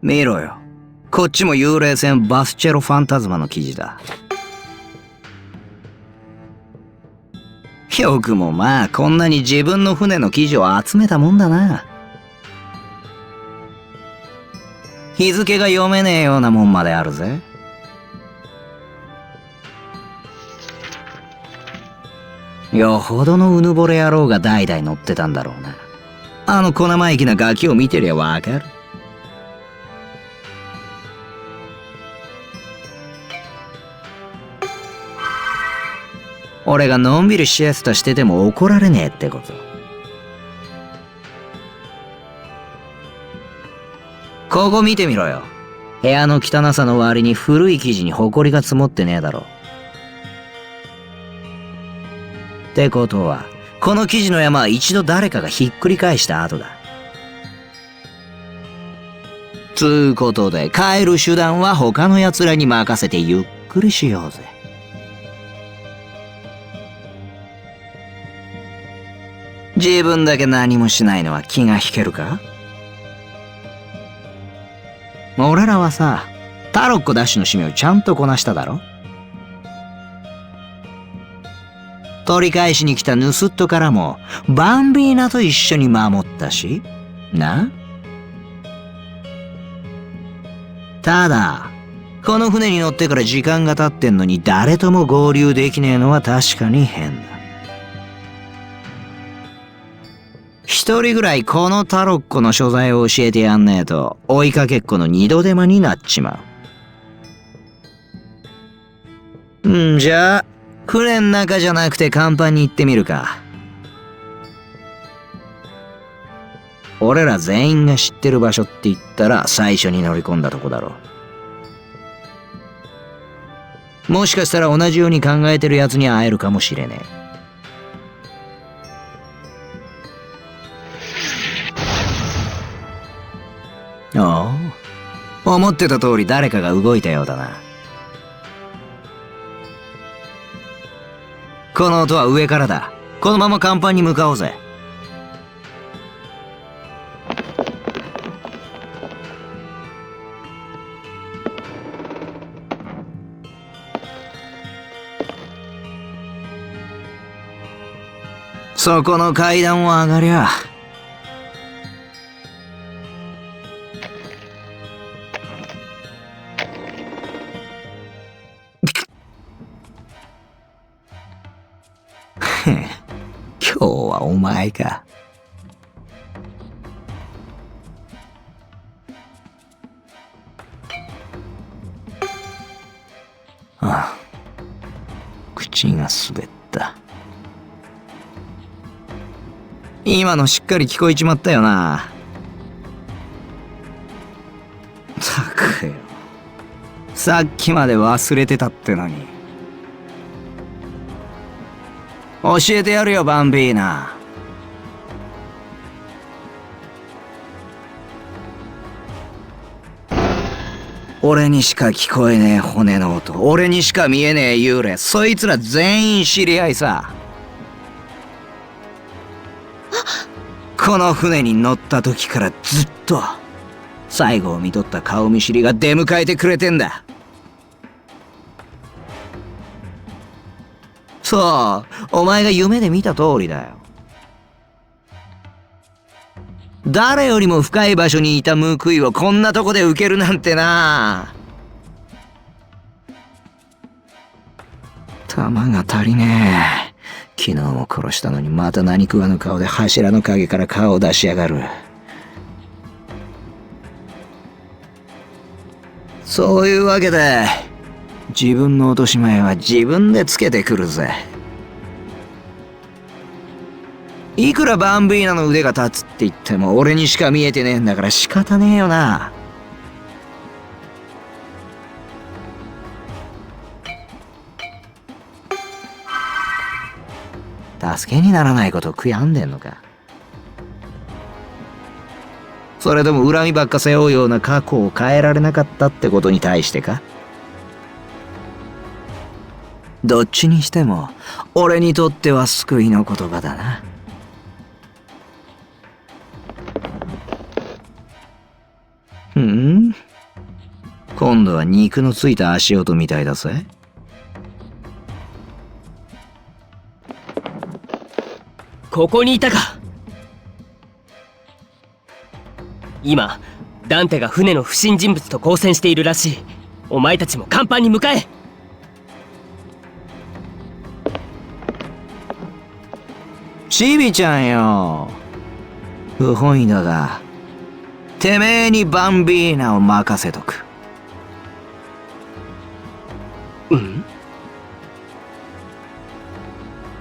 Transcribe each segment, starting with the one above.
見ろよ。こっちも幽霊船バスチェロファンタズマの記事だ。よくもまあこんなに自分の船の記事を集めたもんだな。日付が読めねえようなもんまであるぜ。よほどのうぬぼれ野郎が代々乗ってたんだろうな。あの小生意気なガキを見てりゃわかる。俺がのんびりシエスタしてても怒られねえってこと。ここ見てみろよ。部屋の汚さの割に古い生地に埃が積もってねえだろ。ってことは、この生地の山は一度誰かがひっくり返した後だ。つうことで、帰る手段は他の奴らに任せてゆっくりしようぜ。自分だけ何もしないのは気が引けるか？俺らはさ、タロッコダッシュの使命をちゃんとこなしただろ？取り返しに来たヌスットからもバンビーナと一緒に守ったしな。ただこの船に乗ってから時間が経ってんのに誰とも合流できねえのは確かに変だ。一人ぐらいこのタロッコの所在を教えてやんねえと追いかけっこの二度手間になっちまう。じゃあ船ん中じゃなくて甲板に行ってみるか。俺ら全員が知ってる場所って言ったら最初に乗り込んだとこだろう。もしかしたら同じように考えてる奴に会えるかもしれねえ。おお、思ってた通り誰かが動いたようだな。この音は上からだ。このまま甲板に向かおうぜ。そこの階段を上がりゃ今日はお前か。ああ、口が滑った。今のしっかり聞こえちまったよな。ったくよ、さっきまで忘れてたってのに。教えてやるよバンビーナ。俺にしか聞こえねえ骨の音、俺にしか見えねえ幽霊、そいつら全員知り合いさ。この船に乗った時からずっと最後を見とった顔見知りが出迎えてくれてんだ。そう、お前が夢で見た通りだよ。誰よりも深い場所にいた報いをこんなとこで受けるなんてな。弾が足りねえ。昨日も殺したのにまた何食わぬ顔で柱の陰から顔を出しやがる。そういうわけで自分の落とし前は自分でつけてくるぜ。いくらバンビーナの腕が立つって言っても俺にしか見えてねえんだから仕方ねえよな。助けにならないこと悔やんでんのか。それとも恨みばっか背負うような過去を変えられなかったってことに対してか。どっちにしても俺にとっては救いの言葉だな。今度は肉のついた足音みたいだぜ。ここにいたか。今ダンテが船の不審人物と交戦しているらしい。お前たちも甲板に向かえ。チビちゃんよ。不本意だが、てめえにバンビーナを任せとく。うん？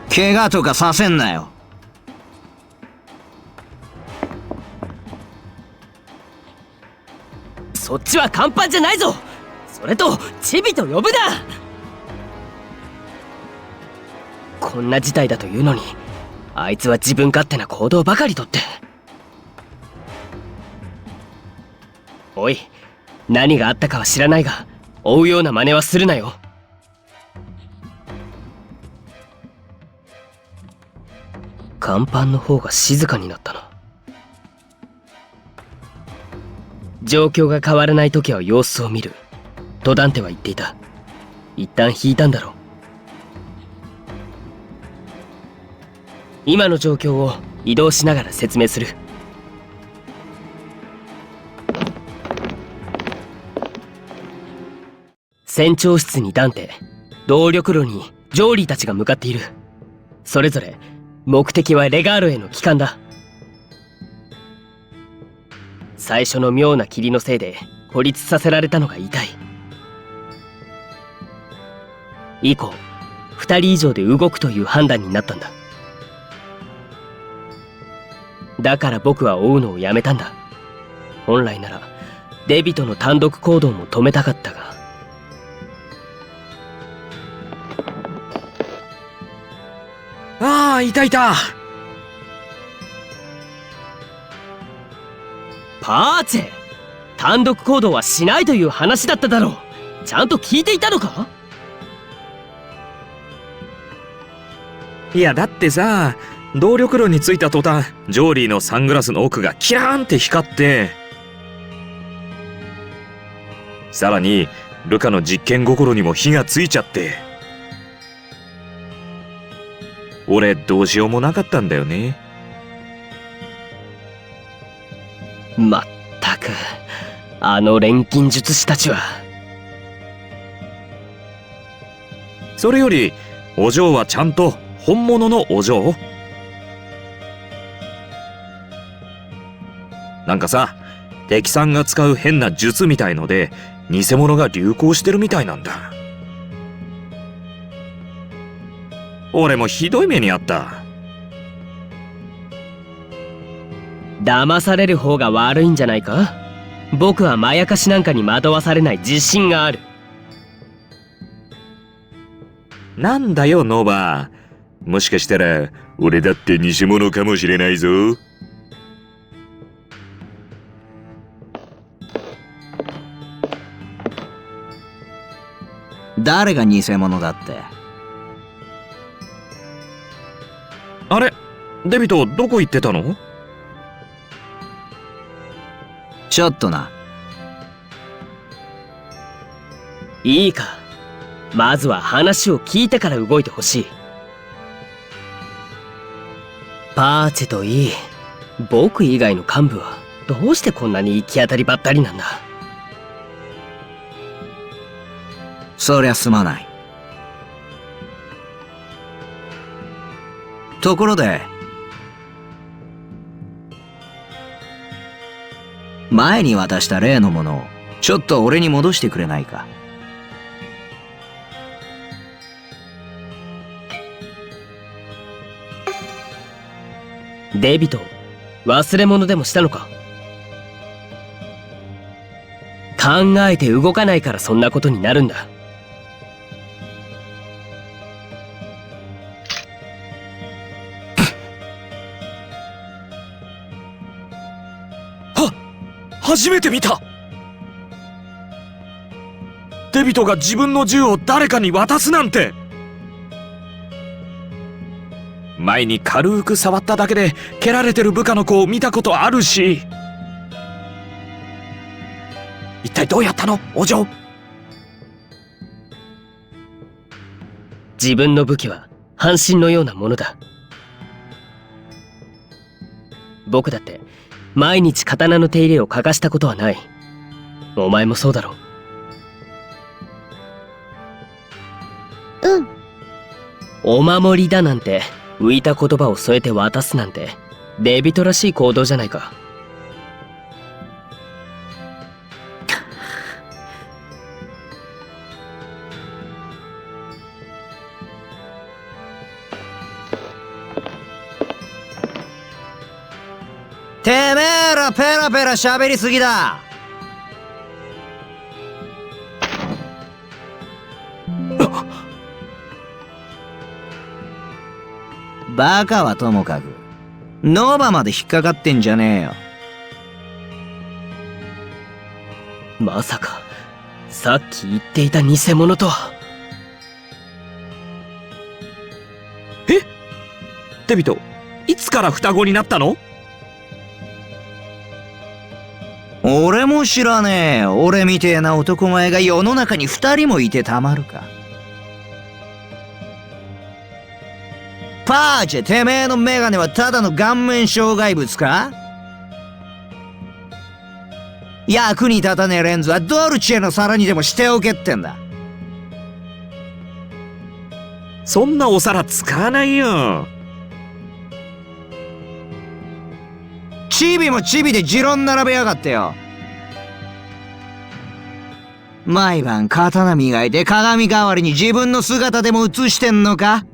怪我とかさせんなよ。そっちは甲板じゃないぞ。それとチビと呼ぶな。こんな事態だというのに、あいつは自分勝手な行動ばかりとって。おい、何があったかは知らないが、追うような真似はするなよ。甲板の方が静かになったな。状況が変わらない時は様子を見るとダンテは言っていた。一旦引いたんだろう。今の状況を移動しながら説明する。船長室にダンテ、動力炉にジョーリーたちが向かっている。それぞれ目的はレガールへの帰還だ。最初の妙な霧のせいで孤立させられたのが痛い。以降2人以上で動くという判断になったんだ。だから僕は追うのをやめたんだ。本来ならデビトの単独行動も止めたかったが。ああ、いたいた。パーチェ、単独行動はしないという話だっただろう。ちゃんと聞いていたのか？いや、だってさ、動力炉に着いた途端、ジョーリーのサングラスの奥がキラーンって光って、さらにルカの実験心にも火がついちゃって、俺どうしようもなかったんだよね。まったく、あの錬金術師たちは。それよりお嬢はちゃんと本物のお嬢？なんかさ、敵さんが使う変な術みたいので偽物が流行してるみたいなんだ。俺もひどい目にあった。騙される方が悪いんじゃないか？僕はまやかしなんかに惑わされない自信がある。なんだよノバ、もしかしたら俺だって偽物かもしれないぞ。誰が偽物だって？あれ、デビトどこ行ってたの？ちょっとな。いいか、まずは話を聞いてから動いてほしい。パーチェといい、僕以外の幹部はどうしてこんなに行き当たりばったりなんだ。そりゃすまない。ところで、前に渡した例のものをちょっと俺に戻してくれないか？デビト、忘れ物でもしたのか？考えて動かないからそんなことになるんだ。初めて見た。デビトが自分の銃を誰かに渡すなんて。前に軽く触っただけで蹴られてる部下の子を見たことあるし。一体どうやったの、お嬢？自分の武器は半身のようなものだ。僕だって毎日刀の手入れを欠かしたことはない。お前もそうだろう。うん。お守りだなんて浮いた言葉を添えて渡すなんてデビトらしい行動じゃないか。てめえらペラペラ喋りすぎだ。バカはともかくノーバまで引っかかってんじゃねえよ。まさかさっき言っていた偽物とは。デビト、いつから双子になったの？俺も知らねえよ。俺みてえな男前が世の中に2人もいてたまるか。パーチェ、てめえのメガネはただの顔面障害物か？役に立たねえレンズはドルチェの皿にでもしておけってんだ。そんなお皿使わないよ。チビもチビで持論並べやがってよ。毎晩刀磨いて鏡代わりに自分の姿でも映してんのか？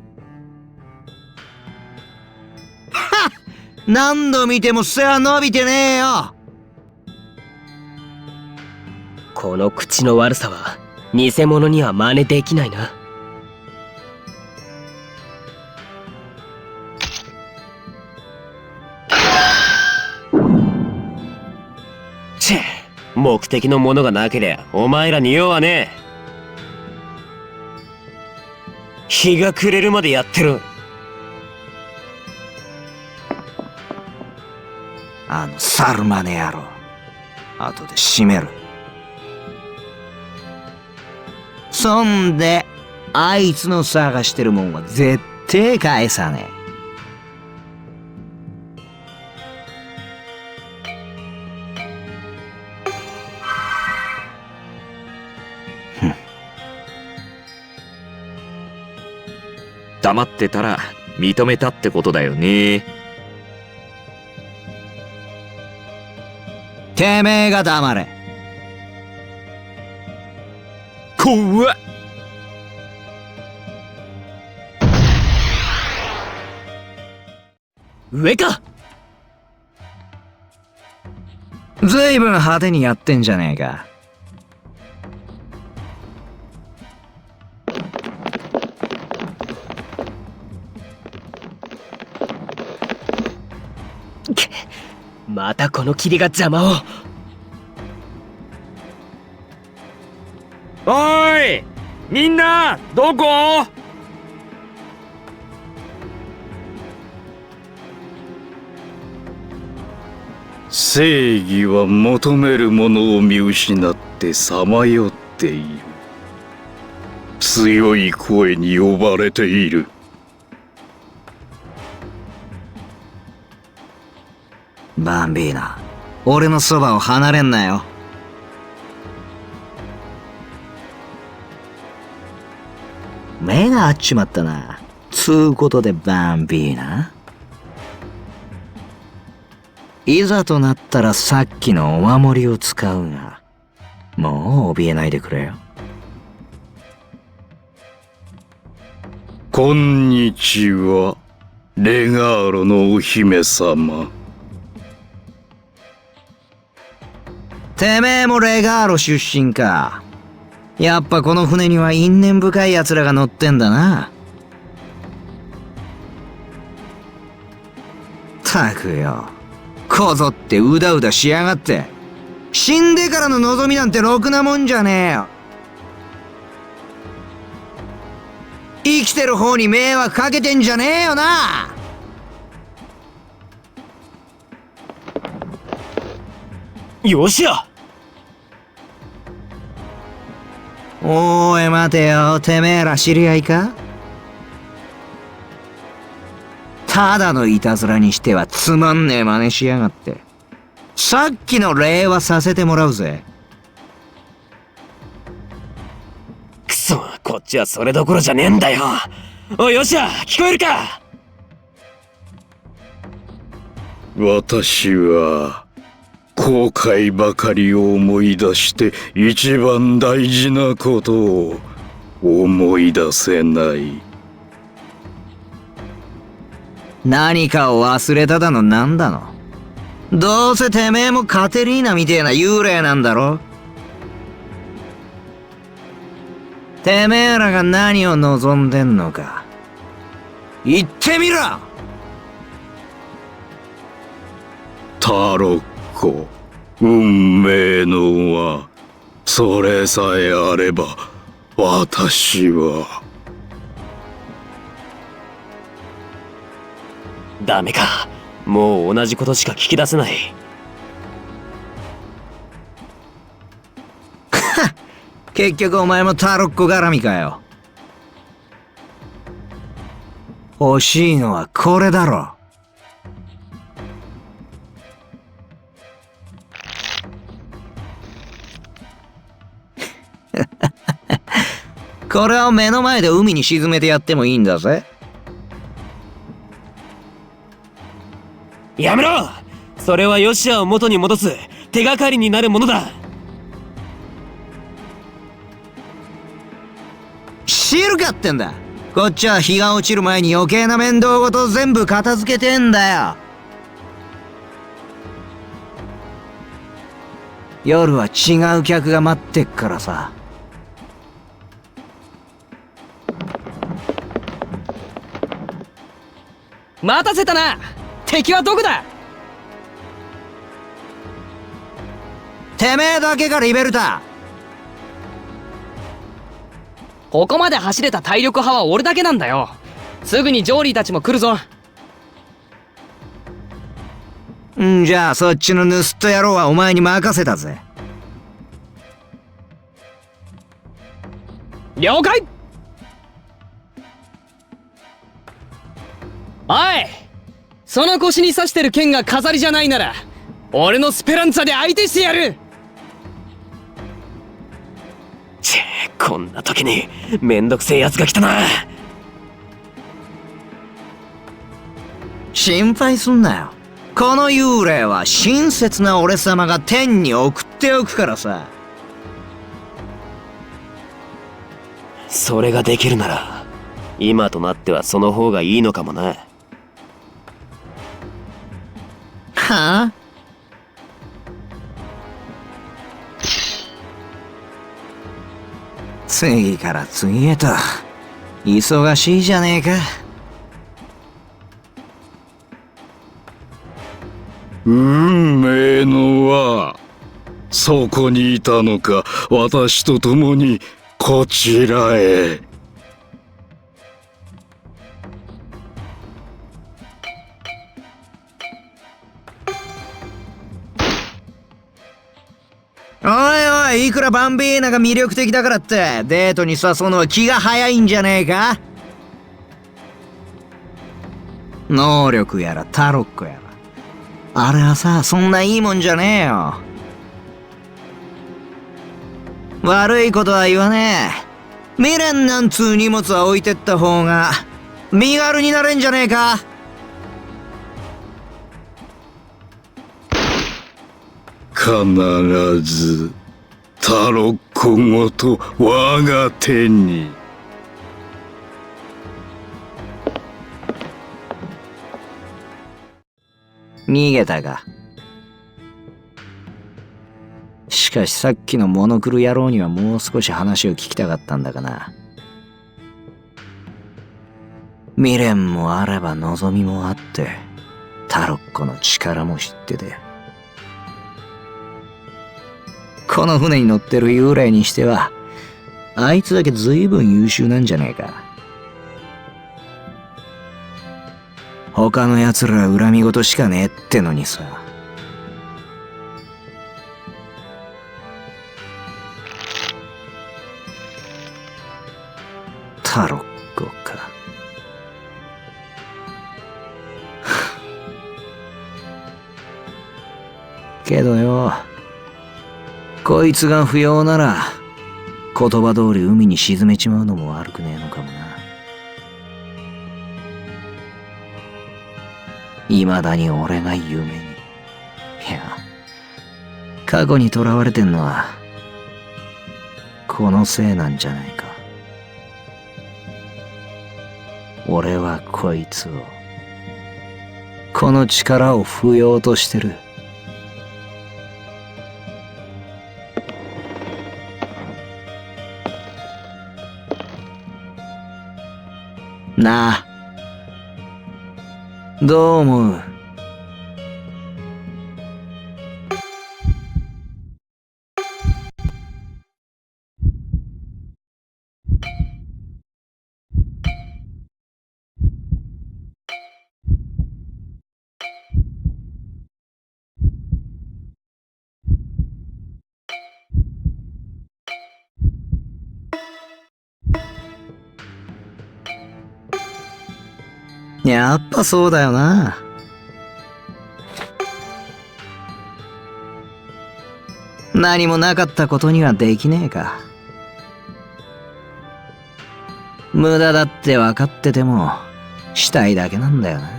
はっ、何度見ても背は伸びてねえよ。この口の悪さは偽物には真似できないな。チェ、目的のものがなけりゃお前らに用はねえ。日が暮れるまでやってる。あのサルマネ野郎、後で締める。そんであいつの探してるもんは絶対返さねえ。黙ってたら認めたってことだよね。てめえが黙れ。怖っ。上か。ずいぶん派手にやってんじゃねえか。またこの霧が邪魔を。おーい、みんなどこ？正義は求めるものを見失ってさまよっている。強い声に呼ばれている。バンビーナ、俺のそばを離れんなよ。目が合っちまったな。つうことでバンビーナ、いざとなったらさっきのお守りを使うが、もう怯えないでくれよ。こんにちは、レガーロのお姫様。てめえもレガーロ出身か。やっぱこの船には因縁深い奴らが乗ってんだな。たくよ、こぞってうだうだしやがって。死んでからの望みなんてろくなもんじゃねえよ。生きてる方に迷惑かけてんじゃねえよな。よしや。おーい待てよ、てめえら知り合いか？ただのいたずらにしてはつまんねえ真似しやがって。さっきの礼はさせてもらうぜ。くそ、こっちはそれどころじゃねえんだよ。おい、よっしゃ、聞こえるか？私は後悔ばかりを思い出して一番大事なことを思い出せない。何かを忘れただのなんだの。どうせてめえもカテリーナみてえな幽霊なんだろ。てめえらが何を望んでんのか言ってみろ。タロッコ、運命の輪、それさえあれば私は。ダメか。もう同じことしか聞き出せない。結局お前もタロッコ絡みかよ。欲しいのはこれだろ。これを目の前で海に沈めてやってもいいんだぜ。やめろ！それはヨシアを元に戻す手がかりになるものだ。知るかってんだ。こっちは日が落ちる前に余計な面倒ごと全部片付けてんだよ。夜は違う客が待ってっからさ。待たせたな。敵はどこだ？てめえだけかリベルタ。ここまで走れた体力派は俺だけなんだよ。すぐにジョーリーたちも来るぞ。んじゃあそっちの盗人野郎はお前に任せたぜ。了解。おい、その腰に刺してる剣が飾りじゃないなら俺のスペランツァで相手してやる。チェ、こんな時にめんどくせえやつが来たな。心配すんなよ。この幽霊は親切な俺様が天に送っておくからさ。それができるなら今となってはその方がいいのかもな。はあ？次から次へと忙しいじゃねえか。運命の輪、そこにいたのか。私と共にこちらへ。おいおい、いくらバンビーナが魅力的だからってデートに誘うのは気が早いんじゃねえか。能力やらタロッコやらあれはさ、そんないいもんじゃねえよ。悪いことは言わねえ。未練なんつう荷物は置いてった方が身軽になれんじゃねえか。必ずタロッコごと我が手に。逃げたか。しかしさっきのモノクル野郎にはもう少し話を聞きたかったんだがな。未練もあれば望みもあってタロッコの力も知ってて、この船に乗ってる幽霊にしてはあいつだけ随分優秀なんじゃねえか。他の奴らは恨み事しかねえってのにさ。タロッコか。けどよ、こいつが不要なら言葉通り海に沈めちまうのも悪くねえのかもな。未だに俺が夢に。いや、過去に囚われてんのはこのせいなんじゃないか。俺はこいつを、この力を不要としてる。なあ、どう思う？やっぱそうだよな。何もなかったことにはできねえか。無駄だって分かっててもしたいだけなんだよな。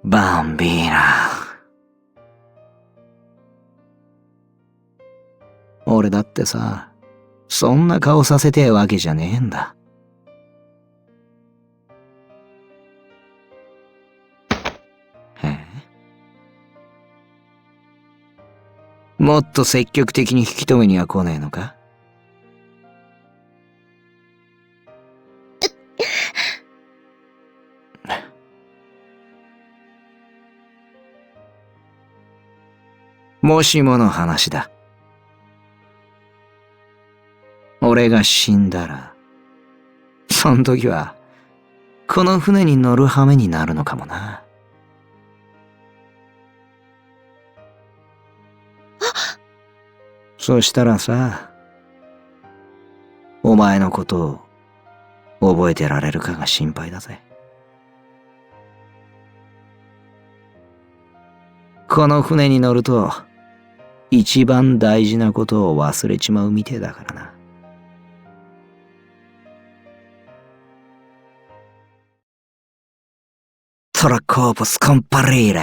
バンビーナ。俺だってさ、そんな顔させてえわけじゃねえんだ。へえ。もっと積極的に引き止めには来ねえのか？もしもの話だ。俺が死んだら、そん時は、この船に乗る羽目になるのかもな。そしたらさ、お前のことを覚えてられるかが心配だぜ。この船に乗ると、一番大事なことを忘れちまうみてえだからな。トラコーポスコンパリーレ。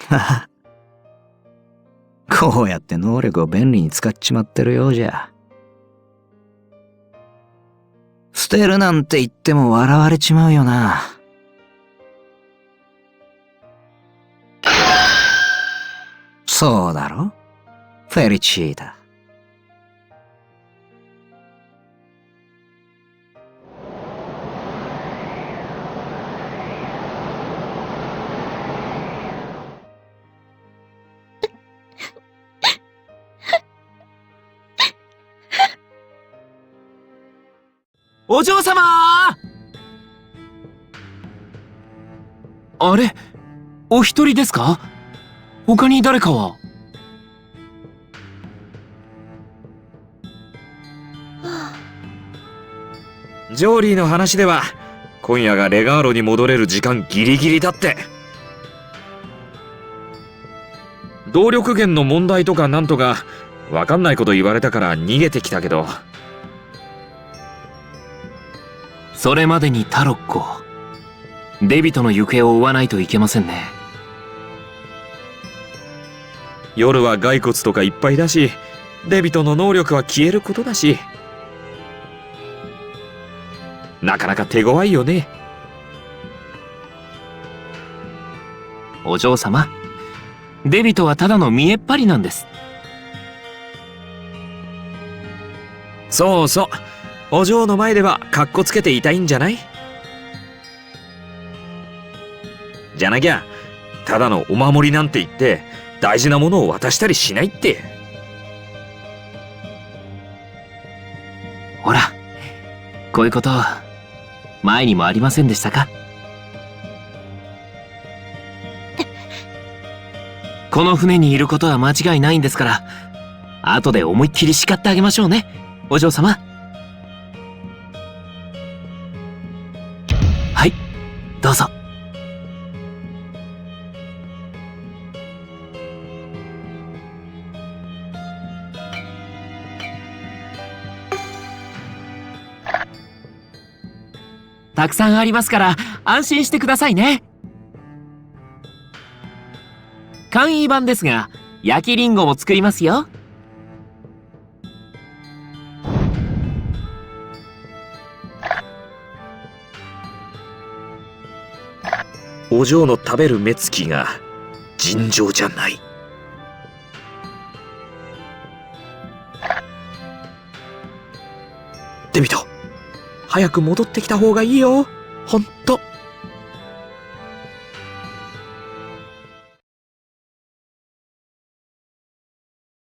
はは。こうやって能力を便利に使っちまってるようじゃ。捨てるなんて言っても笑われちまうよな。そうだろ？フェリチータ。お嬢様あれお一人ですか？他に誰かは？ジョーリーの話では、今夜がレガーロに戻れる時間ギリギリだって。動力源の問題とかなんとか、わかんないこと言われたから逃げてきたけど。それまでにタロッコ、デビトの行方を追わないといけませんね。夜は骸骨とかいっぱいだし、デビトの能力は消えることだし、なかなか手強いよね。お嬢様、デビトはただの見えっ張りなんです。そうそう、お嬢の前ではカッコつけていたいんじゃない？じゃなきゃ、ただのお守りなんて言って大事なものを渡したりしないって。ほら、こういうこと前にもありませんでしたか？この船にいることは間違いないんですから、後で思いっきり叱ってあげましょうね、お嬢様。はい、どうぞ。たくさんありますから安心してくださいね。簡易版ですが、焼きリンゴも作りますよ。お嬢の食べる目つきが尋常じゃない。デビト、早く戻ってきた方がいいよ。ほんと。